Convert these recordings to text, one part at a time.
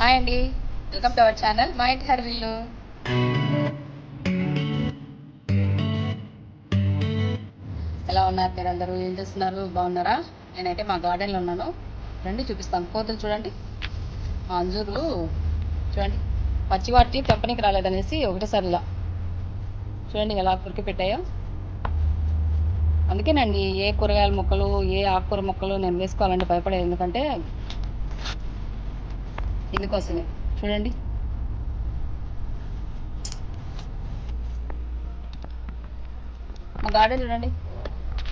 Hi అండి, welcome to our channel మా ఇంటి హర్విల్లు. ఎలా ఉన్నారు మీరు అందరూ? ఏం చేస్తున్నారు? బాగున్నారా? నేనైతే మా గార్డెన్లో ఉన్నాను. రండి చూపిస్తాను. కోతులు చూడండి, మా అంజూరు చూడండి. పచ్చి వాటిని తెంపనికి రాలేదనేసి ఒకటేసారి ఇలా చూడండి ఎలా కురికి పెట్టాయో. అందుకేనండి ఏ కూరగాయల మొక్కలు ఏ ఆకుకూర మొక్కలు నేను వేసుకోవాలంటే భయపడేది, ఎందుకంటే ఇందుకోసమే. చూడండి, మా గార్డెన్ చూడండి.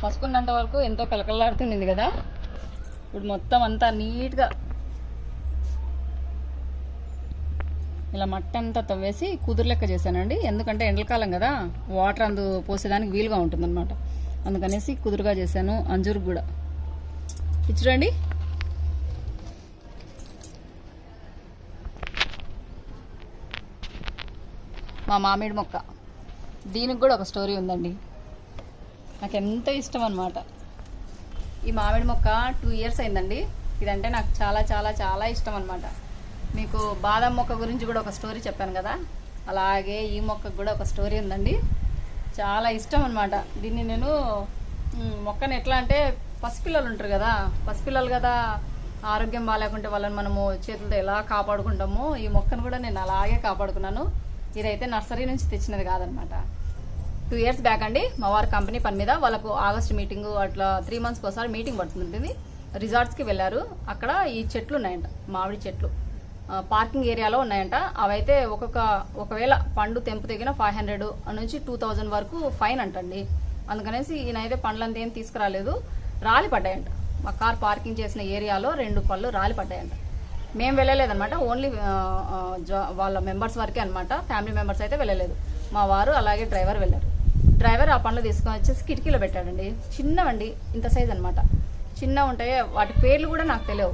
పసుపున్నంత వరకు ఎంతో కలకలాడుతుంది కదా, ఇప్పుడు మొత్తం అంతా నీట్గా ఇలా మట్టి అంతా తవ్వేసి కుదురు లెక్క చేశానండి. ఎందుకంటే ఎండలకాలం కదా, వాటర్ అందు పోసేదానికి వీలుగా ఉంటుందన్నమాట. అందుకనేసి కుదురుగా చేశాను. అంజూరు కూడా చూడండి. మా మామిడి మొక్క, దీనికి కూడా ఒక స్టోరీ ఉందండి. నాకు ఎంతో ఇష్టం అనమాట ఈ మామిడి మొక్క. 2 years అయిందండి. ఇదంటే నాకు చాలా చాలా చాలా ఇష్టం అనమాట. మీకు బాదం మొక్క గురించి కూడా ఒక స్టోరీ చెప్పాను కదా, అలాగే ఈ మొక్కకు కూడా ఒక స్టోరీ ఉందండి. చాలా ఇష్టం అనమాట. దీన్ని నేను మొక్కను ఎట్లా అంటే, పసిపిల్లలు ఉంటారు కదా, పసిపిల్లలు కదా, ఆరోగ్యం బాగాలేకుంటే వాళ్ళని మనము చేతులతో ఎలా కాపాడుకుంటామో, ఈ మొక్కను కూడా నేను అలాగే కాపాడుకున్నాను. ఇదైతే నర్సరీ నుంచి తెచ్చినది కాదనమాట. 2 years బ్యాక్ అండి. మా వారి కంపెనీ పని మీద వాళ్ళకు ఆగస్ట్ మీటింగ్ అట్లా 3 months ఒకసారి మీటింగ్ పడుతుంటుంది. రిసార్ట్స్కి వెళ్ళారు. అక్కడ ఈ చెట్లు ఉన్నాయంట, మామిడి చెట్లు పార్కింగ్ ఏరియాలో ఉన్నాయంట. అవైతే ఒకవేళ పండు తెంపు తెగిన 500 నుంచి 2000 వరకు ఫైన్ అంటండి. అందుకనేసి ఈయనైతే పండ్లంతా ఏం తీసుకురాలేదు. రాలి పడ్డాయంట. మా కార్ పార్కింగ్ చేసిన ఏరియాలో 2 పళ్ళు రాలి పడ్డాయంట. మేము వెళ్ళలేదన్నమాట, ఓన్లీ వాళ్ళ మెంబర్స్ వరకే అనమాట. ఫ్యామిలీ మెంబర్స్ అయితే వెళ్ళలేదు. మా వారు అలాగే డ్రైవర్ వెళ్ళారు. డ్రైవర్ ఆ పండ్లు తీసుకొని వచ్చేసి కిటికీలో పెట్టాడండి. చిన్నవండి, ఇంత సైజ్ అనమాట. చిన్న ఉంటాయి. వాటి పేర్లు కూడా నాకు తెలియవు.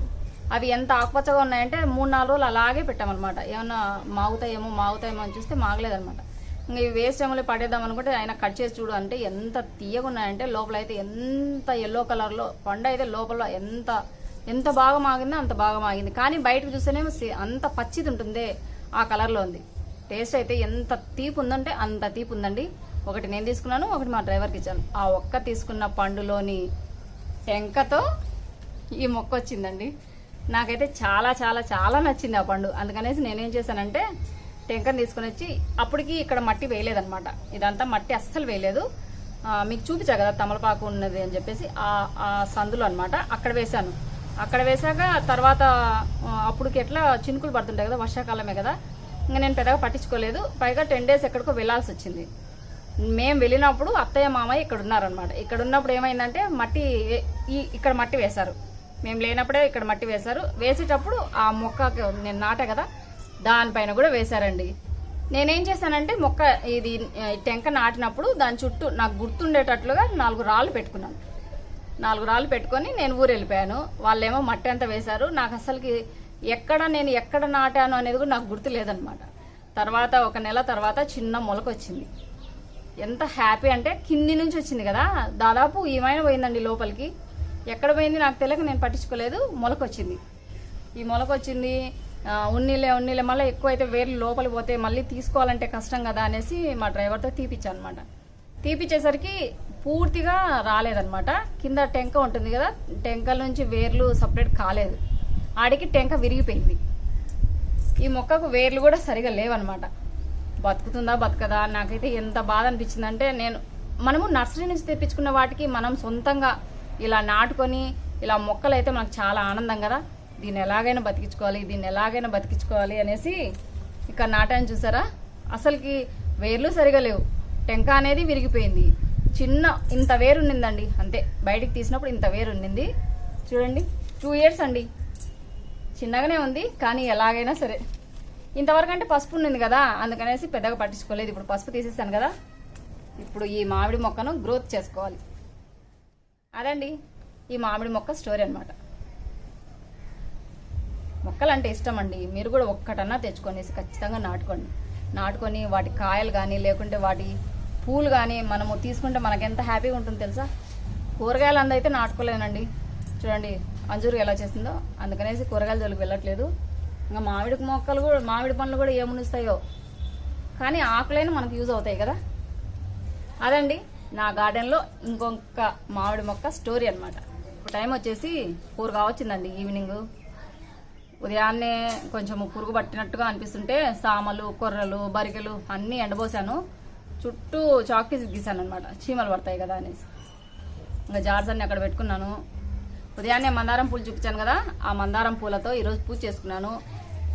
అవి ఎంత ఆకుపచ్చగా ఉన్నాయంటే 3-4 రోజులు అలాగే పెట్టామన్నమాట. ఏమన్నా మాగుతాయేమో అని చూస్తే మాగలేదనమాట. ఇంకా ఇవి వేస్ట్ ఏమో పడేద్దాం అనుకుంటే ఆయన కట్ చేసి చూడు అంటే ఎంత తీయగా ఉన్నాయంటే, లోపల అయితే ఎంత ఎల్లో కలర్లో పండు అయితే లోపల ఎంత బాగా మాగిందో అంత బాగా మాగింది. కానీ బయటకు చూస్తేనేమో అంత పచ్చిది ఉంటుందే, ఆ కలర్లో ఉంది. టేస్ట్ అయితే ఎంత తీపి ఉందంటే అంత తీపి ఉందండి. ఒకటి నేను తీసుకున్నాను, ఒకటి మా డ్రైవర్కి ఇచ్చాను. ఆ ఒక్క తీసుకున్న పండులోని టెంకతో ఈ మొక్క వచ్చిందండి. నాకైతే చాలా చాలా చాలా నచ్చింది ఆ పండు. అందుకనేసి నేనేం చేశానంటే, టెంకని తీసుకుని వచ్చి, అప్పటికి ఇక్కడ మట్టి వేయలేదనమాట. ఇదంతా మట్టి అస్సలు వేయలేదు. మీకు చూపించా కదా తమలపాకు ఉన్నది అని చెప్పేసి, ఆ సందులో అనమాట అక్కడ వేశాను. అక్కడ వేశాక తర్వాత అప్పటికి ఎట్లా చినుకులు పడుతుంటాయి కదా, వర్షాకాలమే కదా, ఇంకా నేను పెద్దగా పట్టించుకోలేదు. పైగా 10 days ఎక్కడికో వెళ్లాల్సి వచ్చింది. మేము వెళ్ళినప్పుడు అత్తయ్య మామయ్య ఇక్కడ ఉన్నారనమాట. ఇక్కడ ఉన్నప్పుడు ఏమైందంటే ఇక్కడ మట్టి వేశారు. మేము లేనప్పుడే ఇక్కడ మట్టి వేశారు. వేసేటప్పుడు ఆ మొక్క నేను నాటే కదా, దానిపైన కూడా వేశారండి. నేనేం చేశానంటే, మొక్క ఇది టెంక నాటినప్పుడు దాని చుట్టూ నాకు గుర్తుండేటట్లుగా 4 రాళ్ళు పెట్టుకున్నాను. 4 రాళ్ళు పెట్టుకొని నేను ఊరు వెళ్ళిపోయాను. వాళ్ళేమో మట్టి అంతా వేశారు. నాకు అసలుకి నేను ఎక్కడ నాటాను అనేది కూడా నాకు గుర్తు లేదనమాట. తర్వాత 1 నెల తర్వాత చిన్న మొలక వచ్చింది. ఎంత హ్యాపీ అంటే, కింది నుంచి వచ్చింది కదా, దాదాపు ఏమైనా పోయిందండి లోపలికి. ఎక్కడ పోయింది నాకు తెలియక నేను పట్టించుకోలేదు. మొలక వచ్చింది. ఈ మొలక వచ్చింది. ఉన్నీలే మళ్ళీ ఎక్కువ అయితే వేర్లు లోపలికి పోతే మళ్ళీ తీసుకోవాలంటే కష్టం కదా అనేసి మా డ్రైవర్తో తీపిచ్చాను అనమాట. తీపిచ్చేసరికి పూర్తిగా రాలేదనమాట. కింద టెంక ఉంటుంది కదా, టెంకల నుంచి వేర్లు సపరేట్ కాలేదు. ఆడికి టెంక విరిగిపోయింది. ఈ మొక్కకు వేర్లు కూడా సరిగా లేవన్నమాట. బతుకుతుందా బతకదా, నాకైతే ఎంత బాధ అనిపించిందంటే, మనము నర్సరీ నుంచి తెప్పించుకున్న వాటికి మనం సొంతంగా ఇలా నాటుకొని ఇలా మొక్కలు అయితే మనకు చాలా ఆనందం కదా. దీన్ని ఎలాగైనా బతికించుకోవాలి అనేసి ఇక్కడ నాటాన్ని చూసారా, అసలుకి వేర్లు సరిగా లేవు. టెంక అనేది విరిగిపోయింది. ఇంత వేరు ఉన్నిందండి అంతే. బయటికి తీసినప్పుడు ఇంత వేరు ఉన్నింది. చూడండి, 2 years అండి. చిన్నగానే ఉంది, కానీ ఎలాగైనా సరే. ఇంతవరకు అంటే పసుపు ఉన్నింది కదా, అందుకనేసి పెద్దగా పట్టించుకోలేదు. ఇప్పుడు పసుపు తీసేస్తాను కదా, ఇప్పుడు ఈ మామిడి మొక్కను గ్రోత్ చేసుకోవాలి. అదండి ఈ మామిడి మొక్క స్టోరీ అనమాట. మొక్కలంటే ఇష్టం అండి. మీరు కూడా ఒక్కటన్నా తెచ్చుకొనేసి ఖచ్చితంగా నాటుకొని వాటి కాయలు కానీ లేకుంటే వాటి పూలు కానీ మనము తీసుకుంటే మనకు ఎంత హ్యాపీగా ఉంటుందో తెలుసా. కూరగాయలు అందైతే నాటుకోలేనండి. చూడండి అంజూరు ఎలా చేసిందో, అందుకనేసి కూరగాయల జోలికి వెళ్ళట్లేదు. ఇంకా మామిడి మొక్కలు కూడా, మామిడి పండ్లు కూడా ఏమునిస్తాయో, కానీ ఆకులైనా మనకు యూజ్ అవుతాయి కదా. అదండి నా గార్డెన్లో ఇంకొక మామిడి మొక్క స్టోరీ అనమాట. ఇప్పుడు టైం వచ్చేసి 4 కావచ్చిందండి ఈవినింగ్. ఉదయాన్నే కొంచెం పురుగు పట్టినట్టుగా అనిపిస్తుంటే సామలు, కొర్రలు, బరికెలు అన్నీ ఎండబోసాను. చుట్టూ చాక్పీస్ గీసాను అనమాట, చీమలు పడతాయి కదా అనేసి. ఇంకా జార్స్ అన్ని అక్కడ పెట్టుకున్నాను. ఉదయాన్నే మందారం పూలు చూపించాను కదా, ఆ మందారం పూలతో ఈరోజు పూజ చేసుకున్నాను.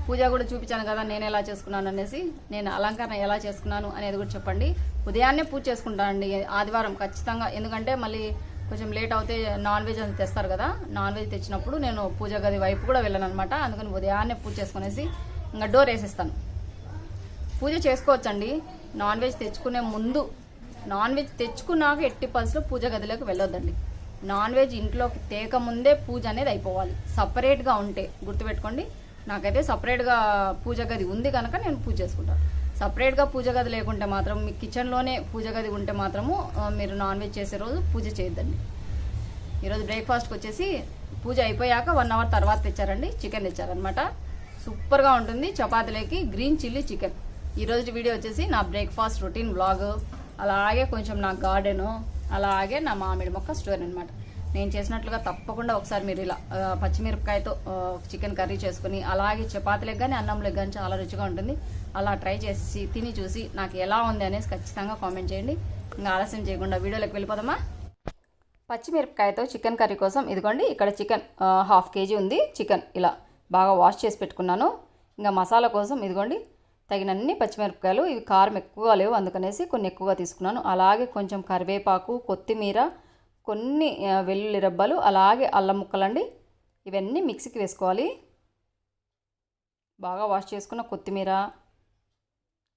పూజ కూడా చూపించాను కదా నేను ఎలా చేసుకున్నాను అనేసి. నేను అలంకరణ ఎలా చేసుకున్నాను అనేది కూడా చెప్పండి. ఉదయాన్నే పూజ చేసుకుంటానండి ఆదివారం ఖచ్చితంగా. ఎందుకంటే మళ్ళీ కొంచెం లేట్ అవుతే నాన్ వెజ్ అని తెస్తారు కదా, నాన్ వెజ్ తెచ్చినప్పుడు నేను పూజ గది వైపు కూడా వెళ్ళను అనమాట. అందుకని ఉదయాన్నే పూజ చేసుకునేసి ఇంకా డోర్ వేసేస్తాను. పూజ చేసుకోవచ్చండి, నాన్ వెజ్ తెచ్చుకునే ముందు. నాన్ వెజ్ తెచ్చుకున్నాక ఎట్టి పరిస్థితుల్లో పూజ గదిలోకి వెళ్ళొద్దండి. నాన్ వెజ్ ఇంట్లోకి తేక ముందే పూజ అనేది అయిపోవాలి. సపరేట్గా ఉంటే గుర్తుపెట్టుకోండి. నాకైతే సపరేట్గా పూజ గది ఉంది కనుక నేను పూజ చేసుకుంటాను. సపరేట్గా పూజ గది లేకుంటే మాత్రం, మీ కిచెన్లోనే పూజ గది ఉంటే మాత్రము మీరు నాన్ వెజ్ చేసే రోజు పూజ చేయొద్దండి. ఈరోజు బ్రేక్ఫాస్ట్కి వచ్చేసి పూజ అయిపోయాక 1 అవర్ తర్వాత తెచ్చారండి, చికెన్ తెచ్చారనమాట. సూపర్గా ఉంటుంది చపాతీలోకి. Green chilli chicken. ఈరోజు వీడియో వచ్చేసి నా బ్రేక్ఫాస్ట్ రొటీన్ బ్లాగ్, అలాగే కొంచెం నా గార్డెను, అలాగే నా మామిడి మొక్క స్టోరీ అనమాట. నేను చేసినట్లుగా తప్పకుండా ఒకసారి మీరు ఇలా పచ్చిమిరపకాయతో చికెన్ కర్రీ చేసుకుని, అలాగే చపాతీలకు కానీ అన్నంలోకి కానీ చాలా రుచిగా ఉంటుంది. అలా ట్రై చేసి తిని చూసి నాకు ఎలా ఉంది అనేసి ఖచ్చితంగా కామెంట్ చేయండి. ఇంకా ఆలస్యం చేయకుండా వీడియోలోకి వెళ్ళిపోదామా. పచ్చిమిరపకాయతో చికెన్ కర్రీ కోసం ఇదిగోండి, ఇక్కడ చికెన్ 1/2 kg ఉంది. చికెన్ ఇలా బాగా వాష్ చేసి పెట్టుకున్నాను. ఇంకా మసాలా కోసం ఇదిగోండి తగినన్ని పచ్చిమిరపకాయలు. ఇవి కారం ఎక్కువగా లేవు అందుకనేసి కొన్ని ఎక్కువగా తీసుకున్నాను. అలాగే కొంచెం కరివేపాకు, కొత్తిమీర, కొన్ని వెల్లుల్లి రెబ్బలు, అలాగే అల్లం ముక్కలండి. ఇవన్నీ మిక్సీకి వేసుకోవాలి. బాగా వాష్ చేసుకున్న కొత్తిమీర,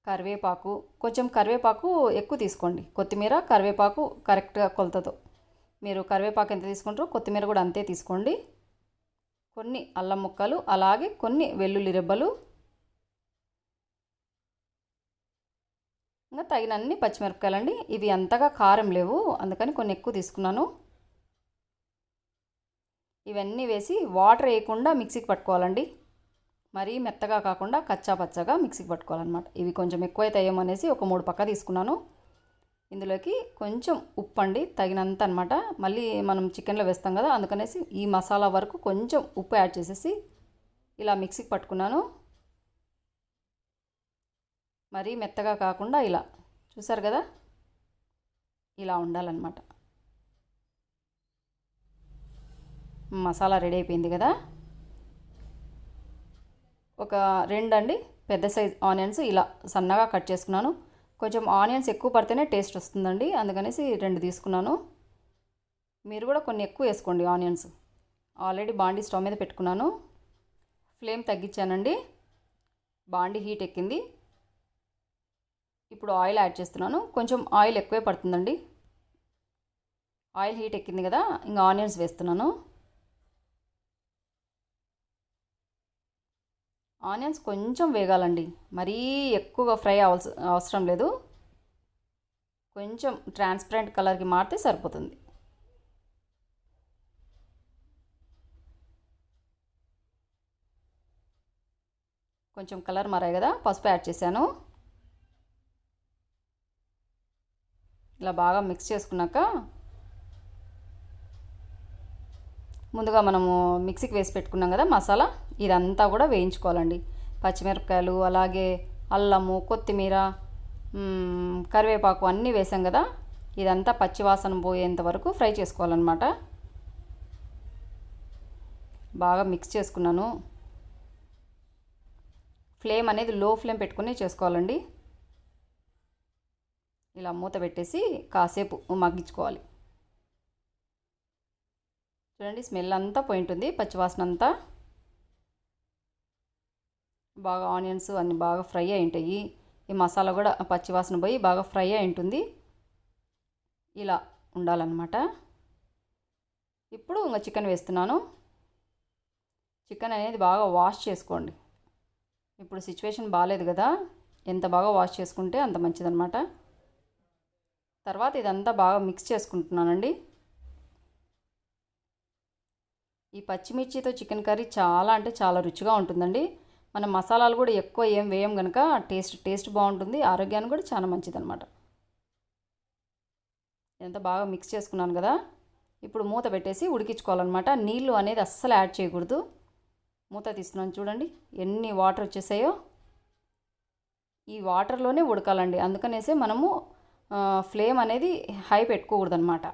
కరివేపాకు, కొంచెం కరివేపాకు ఎక్కువ తీసుకోండి. కొత్తిమీర, కరివేపాకు కరెక్ట్గా కొలతతో. మీరు కరివేపాకు ఎంత తీసుకుంటారో కొత్తిమీర కూడా అంతే తీసుకోండి. కొన్ని అల్లం ముక్కలు, అలాగే కొన్ని వెల్లుల్లి రెబ్బలు, ఇంకా తగినన్ని పచ్చిమిరపకాయలండి. ఇవి అంతగా కారం లేవు అందుకని కొన్ని ఎక్కువ తీసుకున్నాను. ఇవన్నీ వేసి వాటర్ వేయకుండా మిక్సీకి పట్టుకోవాలండి. మరీ మెత్తగా కాకుండా కచ్చా పచ్చగా మిక్సీకి పట్టుకోవాలన్నమాట. ఇవి కొంచెం ఎక్కువైతే అయ్యేమనేసి ఒక 3 పక్క తీసుకున్నాను. ఇందులోకి కొంచెం ఉప్పు అండి, తగినంత అనమాట. మళ్ళీ మనం చికెన్లో వేస్తాం కదా, అందుకనేసి ఈ మసాలా వరకు కొంచెం ఉప్పు యాడ్ చేసేసి ఇలా మిక్సీకి పట్టుకున్నాను. మరీ మెత్తగా కాకుండా ఇలా, చూసారు కదా, ఇలా ఉండాలన్నమాట. మసాలా రెడీ అయిపోయింది కదా. ఒక 2 అండి పెద్ద సైజ్ ఆనియన్స్ ఇలా సన్నగా కట్ చేసుకున్నాను. కొంచెం ఆనియన్స్ ఎక్కువ పడితేనే టేస్ట్ వస్తుందండి, అందుకనేసి 2 తీసుకున్నాను. మీరు కూడా కొన్ని ఎక్కువ వేసుకోండి ఆనియన్స్. ఆల్రెడీ బాండీ స్టవ్ మీద పెట్టుకున్నాను. ఫ్లేమ్ తగ్గించానండి. బాండీ హీట్ ఎక్కింది. ఇప్పుడు ఆయిల్ యాడ్ చేస్తున్నాను. కొంచెం ఆయిల్ ఎక్కువే పడుతుందండి. ఆయిల్ హీట్ ఎక్కింది కదా, ఇంకా ఆనియన్స్ వేస్తున్నాను. ఆనియన్స్ కొంచెం వేగాలండి, మరీ ఎక్కువగా ఫ్రై అవసరం లేదు. కొంచెం ట్రాన్స్పరెంట్ కలర్కి మారితే సరిపోతుంది. కొంచెం కలర్ మారాయి కదా, పసుపు యాడ్ చేశాను. ఇలా బాగా మిక్స్ చేసుకున్నాక ముందుగా మనము మిక్సీకి వేసి పెట్టుకున్నాం కదా మసాలా, ఇదంతా కూడా వేయించుకోవాలండి. పచ్చిమిరపకాయలు, అలాగే అల్లము, కొత్తిమీర, కరివేపాకు అన్నీ వేసాం కదా, ఇదంతా పచ్చివాసన పోయేంత వరకు ఫ్రై చేసుకోవాలన్నమాట. బాగా మిక్స్ చేసుకున్నాను. ఫ్లేమ్ అనేది లో ఫ్లేమ్ పెట్టుకుని చేసుకోవాలండి. ఇలా మూత పెట్టేసి కాసేపు మగ్గించుకోవాలి. చూడండి, స్మెల్ అంతా పోయి ఉంటుంది, పచ్చివాసన అంతా. బాగా ఆనియన్స్ అన్నీ బాగా ఫ్రై అయి ఉంటాయి. ఈ మసాలా కూడా పచ్చివాసన పోయి బాగా ఫ్రై అయి ఉంటుంది. ఇలా ఉండాలన్నమాట. ఇప్పుడు ఇంకా చికెన్ వేస్తున్నాను. చికెన్ అనేది బాగా వాష్ చేసుకోండి. ఇప్పుడు సిచ్యువేషన్ బాగాలేదు కదా, ఎంత బాగా వాష్ చేసుకుంటే అంత మంచిదన్నమాట. తర్వాత ఇదంతా బాగా మిక్స్ చేసుకుంటున్నానండి. ఈ పచ్చిమిర్చితో చికెన్ కర్రీ చాలా అంటే చాలా రుచిగా ఉంటుందండి. మనం మసాలాలు కూడా ఎక్కువ ఏం వేయం కనుక టేస్ట్ బాగుంటుంది, ఆరోగ్యానికి కూడా చాలా మంచిదన్నమాట. ఎంత బాగా మిక్స్ చేసుకున్నాను కదా. ఇప్పుడు మూత పెట్టేసి ఉడికించుకోవాలన్నమాట. నీళ్ళు అనేది అస్సలు యాడ్ చేయకూడదు. మూత తీస్తున్నాను చూడండి ఎన్ని వాటర్ వచ్చేసాయో. ఈ వాటర్లోనే ఉడకాలండి, అందుకనేసే మనము ఫ్లేమ్ అనేది హై పెట్టుకోకూడదు అనమాట.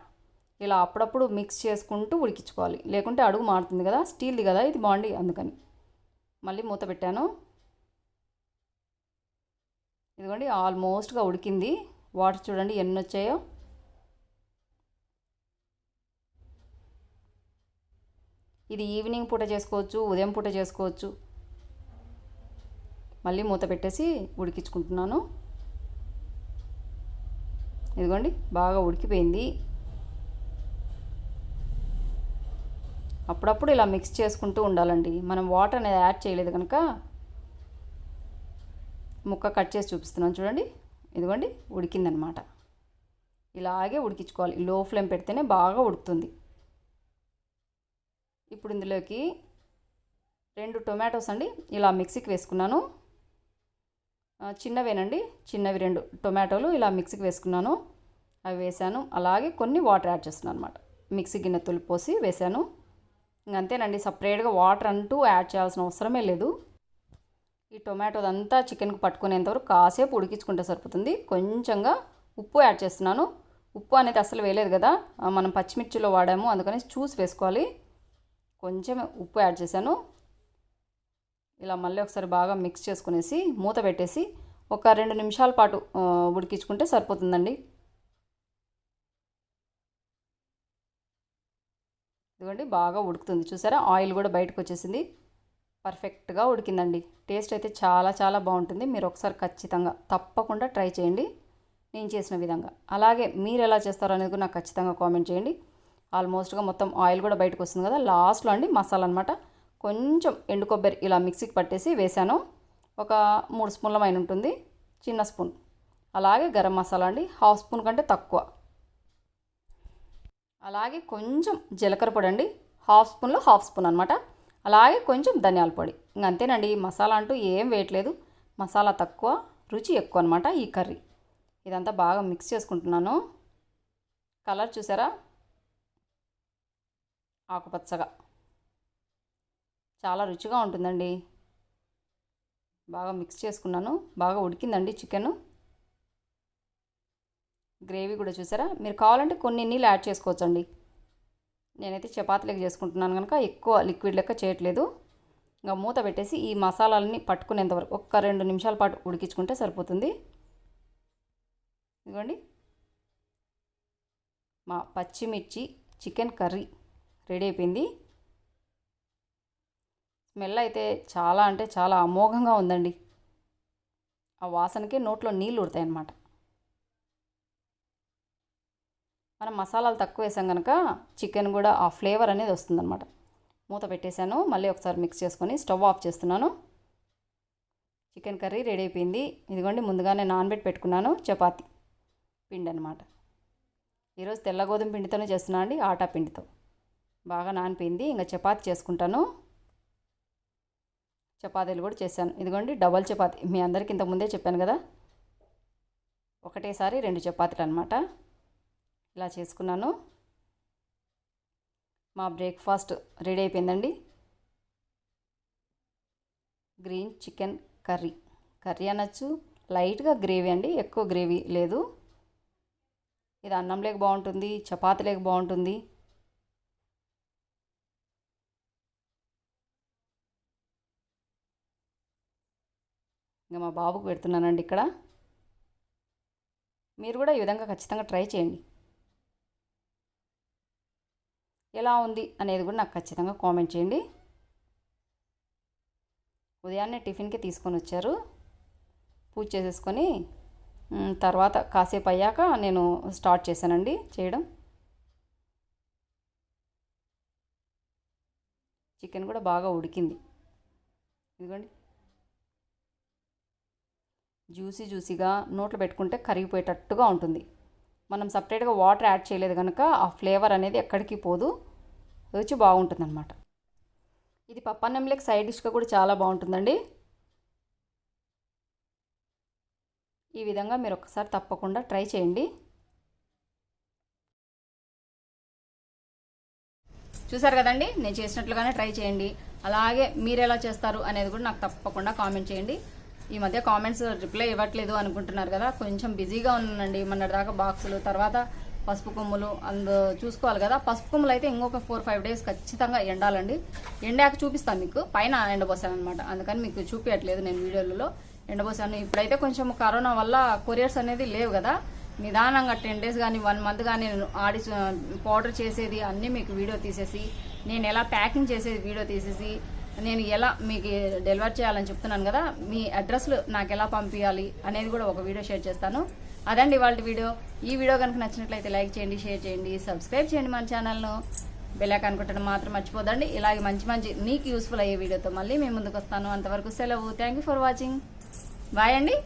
ఇలా అప్పుడప్పుడు మిక్స్ చేసుకుంటూ ఉడికించుకోవాలి, లేకుంటే అడుగు మారుతుంది కదా. స్టీల్ది కదా ఇది బాగుండి, అందుకని మళ్ళీ మూత పెట్టాను. ఇదిగోండి ఆల్మోస్ట్గా ఉడికింది. వాటర్ చూడండి ఎన్ని వచ్చాయో. ఇది ఈవినింగ్ పూట చేసుకోవచ్చు, ఉదయం పూట చేసుకోవచ్చు. మళ్ళీ మూత పెట్టేసి ఉడికించుకుంటున్నాను. ఇదిగోండి బాగా ఉడికిపోయింది. అప్పుడప్పుడు ఇలా మిక్స్ చేసుకుంటూ ఉండాలండి. మనం వాటర్ అనేది యాడ్ చేయలేదు కనుక. ముక్క కట్ చేసి చూపిస్తున్నాను చూడండి. ఇదిగోండి ఉడికిందనమాట. ఇలాగే ఉడికించుకోవాలి, లో ఫ్లేమ్ పెడితేనే బాగా ఉడుకుతుంది. ఇప్పుడు ఇందులోకి 2 టొమాటోస్ అండి ఇలా మిక్సీకి వేసుకున్నాను. చిన్నవేనండి, చిన్నవి 2 టొమాటోలు ఇలా మిక్సీకి వేసుకున్నాను. అవి వేసాను. అలాగే కొన్ని వాటర్ యాడ్ చేస్తున్నాను అనమాట. మిక్సీ గిన్నె తొలిపోసి వేసాను. ఇంకంతేనండి, సపరేట్గా వాటర్ అంటూ యాడ్ చేయాల్సిన అవసరమే లేదు. ఈ టొమాటోదంతా చికెన్కి పట్టుకునేంతవరకు కాసేపు ఉడికించుకుంటే సరిపోతుంది. కొంచెంగా ఉప్పు యాడ్ చేస్తున్నాను. ఉప్పు అనేది అసలు వేయలేదు కదా, మనం పచ్చిమిర్చిలో వాడాము, అందుకని చూసి వేసుకోవాలి. కొంచెం ఉప్పు యాడ్ చేశాను. ఇలా మళ్ళీ ఒకసారి బాగా మిక్స్ చేసుకునేసి మూత పెట్టేసి ఒక 2 నిమిషాల పాటు ఉడికించుకుంటే సరిపోతుందండి. ఇదిగోండి బాగా ఉడుకుతుంది చూసారా, ఆయిల్ కూడా బయటకు వచ్చేసింది. పర్ఫెక్ట్గా ఉడికిందండి. టేస్ట్ అయితే చాలా చాలా బాగుంటుంది. మీరు ఒకసారి ఖచ్చితంగా తప్పకుండా ట్రై చేయండి నేను చేసిన విధంగా. అలాగే మీరు ఎలా చేస్తారో అనేది కూడా నాకు ఖచ్చితంగా కామెంట్ చేయండి. ఆల్మోస్ట్గా మొత్తం ఆయిల్ కూడా బయటకు వస్తుంది కదా. లాస్ట్లో అండి మసాలా అనమాట. కొంచెం ఎండు కొబ్బరి ఇలా మిక్సీకి పట్టేసి వేసాను. ఒక 3 స్పూన్ల పైన ఉంటుంది, చిన్న స్పూన్. అలాగే గరం మసాలా అండి, 1/2 స్పూన్ కంటే తక్కువ. అలాగే కొంచెం జీలకర్ర పొడి అండి, 1/2 స్పూన్లో 1/2 స్పూన్ అనమాట. అలాగే కొంచెం ధనియాల పొడి. ఇంకంతేనండి, మసాలా అంటూ ఏం వేయట్లేదు. మసాలా తక్కువ, రుచి ఎక్కువ అనమాట ఈ కర్రీ. ఇదంతా బాగా మిక్స్ చేసుకుంటున్నాను. కలర్ చూసారా, ఆకుపచ్చగా చాలా రుచిగా ఉంటుందండి. బాగా మిక్స్ చేసుకున్నాను. బాగా ఉడికిందండి చికెన్. గ్రేవీ కూడా చూసారా. మీరు కావాలంటే కొన్ని నీళ్ళు యాడ్ చేసుకోవచ్చండి. నేనైతే చపాతీలకు చేసుకుంటున్నాను కనుక ఎక్కువ లిక్విడ్ లెక్క చేయట్లేదు. ఇంకా మూత పెట్టేసి ఈ మసాలాలని పట్టుకునేంతవరకు ఒక్క 2 నిమిషాల పాటు ఉడికించుకుంటే సరిపోతుంది. ఇదిగోండి మా పచ్చిమిర్చి చికెన్ కర్రీ రెడీ అయిపోయింది. స్మెల్ అయితే చాలా అంటే చాలా అమోఘంగా ఉందండి. ఆ వాసనకే నోట్లో నీళ్ళు ఉడతాయన్నమాట. మనం మసాలాలు తక్కువ వేసాం కనుక చికెన్ కూడా ఆ ఫ్లేవర్ అనేది వస్తుందన్నమాట. మూత పెట్టేశాను. మళ్ళీ ఒకసారి మిక్స్ చేసుకొని స్టవ్ ఆఫ్ చేస్తున్నాను. చికెన్ కర్రీ రెడీ అయిపోయింది. ఇదిగోండి ముందుగానే నానబెట్టి పెట్టుకున్నాను చపాతీ పిండి అనమాట. ఈరోజు తెల్ల గోధుమ పిండితోనే చేస్తున్నాను అండి, ఆటా పిండితో. బాగా నానిపోయింది. ఇంకా చపాతీ చేసుకుంటాను. చపాతీలు కూడా చేశాను. ఇదిగోండి డబల్ చపాతీ. మీ అందరికీ ఇంతకుముందే చెప్పాను కదా, ఒకటేసారి 2 చపాతీలు అనమాట. ఇలా చేసుకున్నాను. మా బ్రేక్ఫాస్ట్ రెడీ అయిపోయిందండి. Green chicken curry. కర్రీ అనొచ్చు, లైట్గా గ్రేవీ అండి, ఎక్కువ గ్రేవీ లేదు. ఇది అన్నం లేక బాగుంటుంది, చపాతీ లేక బాగుంటుంది. ఇంకా మా బాబుకు పెడుతున్నానండి ఇక్కడ. మీరు కూడా ఈ విధంగా ఖచ్చితంగా ట్రై చేయండి. ఎలా ఉంది అనేది కూడా నాకు ఖచ్చితంగా కామెంట్ చేయండి. ఉదయాన్నే టిఫిన్కి తీసుకొని వచ్చారు. పూజ చేసేసుకొని తర్వాత కాసేపు అయ్యాక నేను స్టార్ట్ చేశానండి చేయడం. చికెన్ కూడా బాగా ఉడికింది. ఇదిగోండి జ్యూసీగా నోట్లో పెట్టుకుంటే కరిగిపోయేటట్టుగా ఉంటుంది. మనం సపరేట్గా వాటర్ యాడ్ చేయలేదు కనుక ఆ ఫ్లేవర్ అనేది ఎక్కడికి పోదు, రుచి బాగుంటుందన్నమాట. ఇది పప్పన్నంలోకి సైడ్ డిష్గా కూడా చాలా బాగుంటుందండి. ఈ విధంగా మీరు ఒకసారి తప్పకుండా ట్రై చేయండి. చూసారు కదండి, నేను చేసినట్లుగానే ట్రై చేయండి. అలాగే మీరు ఎలా చేస్తారు అనేది కూడా నాకు తప్పకుండా కామెంట్ చేయండి. ఈ మధ్య కామెంట్స్ రిప్లై ఇవ్వట్లేదు అనుకుంటున్నారు కదా, కొంచెం బిజీగా ఉన్నానండి. మొన్నటిదాకా బాక్సులు, తర్వాత పసుపు కొమ్ములు చూసుకోవాలి కదా. పసుపు కొమ్ములు అయితే ఇంకొక 4-5 డేస్ ఖచ్చితంగా ఎండాలండి. ఎండాక చూపిస్తాను మీకు. పైన ఎండబోసాను అనమాట, అందుకని మీకు చూపించట్లేదు నేను వీడియోలలో. ఎండబోసాను. ఇప్పుడైతే కొంచెం కరోనా వల్ల కొరియర్స్ అనేది లేవు కదా, నిదానంగా 10 డేస్ కానీ 1 మంత్ కానీ నేను పౌడర్ చేసేది అన్నీ మీకు వీడియో తీసేసి, నేను ఎలా ప్యాకింగ్ చేసేది వీడియో తీసేసి, నేను ఎలా మీకు డెలివర్ చేయాలని చెప్తున్నాను కదా, మీ అడ్రస్లు నాకు ఎలా పంపించాలి అనేది కూడా ఒక వీడియో షేర్ చేస్తాను. అదండి ఇవాళ వీడియో. ఈ వీడియో కనుక నచ్చినట్లయితే లైక్ చేయండి, షేర్ చేయండి, సబ్స్క్రైబ్ చేయండి మన ఛానల్ను. బెల్ ఐకాన్ కొట్టడం మాత్రం మర్చిపోదండి. ఇలాగే మంచి మంచి మీకు యూస్ఫుల్ అయ్యే వీడియోతో మళ్ళీ మేము ముందుకు వస్తాను. అంతవరకు సెలవు. Thank you for watching. Bye అండి.